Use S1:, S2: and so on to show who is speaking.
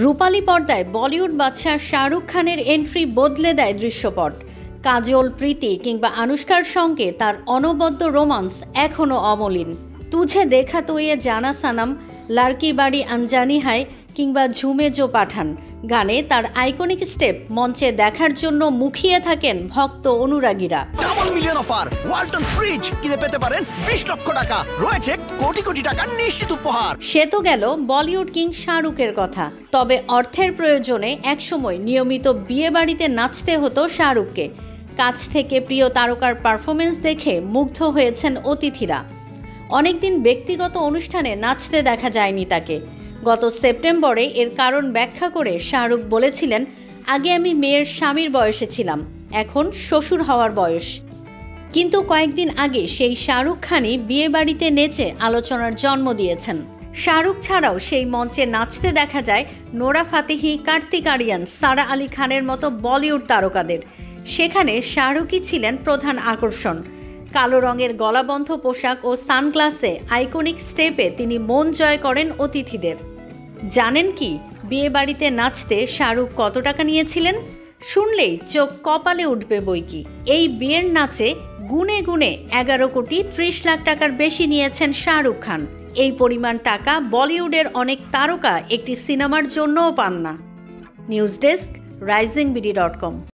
S1: রূপালী পর্দায় বলিউড বাদশা শাহরুখ খানের এন্ট্রি বদলে দেয় দৃশ্যপট। কাজল, প্রীতি কিংবা আনুষ্কার সঙ্গে তার অনবদ্য রোমান্স এখনও অমলিন। তুঝে দেখা তো এ জানা সানাম, লাড়কি বাড়ি আনজানি হায় কিংবা ঝুমে জো পাঠান গানে তার আইকনিক স্টেপ মঞ্চে দেখার জন্য মুখিয়ে থাকেন ভক্ত অনুরাগীরা।
S2: Double million offer, Walton fridge কিনে পেতে পারেন 20 লক্ষ টাকা, রয়েছে কোটি কোটি টাকার নিশ্চিত উপহার।
S1: সে তো গেল বলিউড কিং শাহরুখের কথা। তবে অর্থের প্রয়োজনে একসময় নিয়মিত বিয়ে বাড়িতে নাচতে হতো শাহরুখকে। কাছ থেকে প্রিয় তারকার পারফরমেন্স দেখে মুগ্ধ হয়েছেন অতিথিরা। অনেকদিন ব্যক্তিগত অনুষ্ঠানে নাচতে দেখা যায়নি তাকে। গত সেপ্টেম্বরে এর কারণ ব্যাখ্যা করে শাহরুখ বলেছিলেন, আগে আমি মেয়ের স্বামীর বয়সে ছিলাম, এখন শ্বশুর হওয়ার বয়স। কিন্তু কয়েকদিন আগে সেই শাহরুখ খানই বিয়ে বাড়িতে নেচে আলোচনার জন্ম দিয়েছেন। শাহরুখ ছাড়াও সেই মঞ্চে নাচতে দেখা যায় নোরা ফাতেহি, কার্তিক আরিয়ান, সারা আলী খানের মতো বলিউড তারকাদের। সেখানে শাহরুখই ছিলেন প্রধান আকর্ষণ। কালো রঙের গলাবন্ধ পোশাক ও সানগ্লাসে আইকনিক স্টেপে তিনি মন জয় করেন অতিথিদের। জানেন কি বিয়ে বাড়িতে নাচতে শাহরুখ কত টাকা নিয়েছিলেন? শুনলেই চোখ কপালে উঠবে বইকি। এই বিয়ের নাচে গুনে গুনে 11 কোটি 30 লাখ টাকার বেশি নিয়েছেন শাহরুখ খান। এই পরিমাণ টাকা বলিউডের অনেক তারকা একটি সিনেমার জন্যও পান না। News desk, risingBD.com।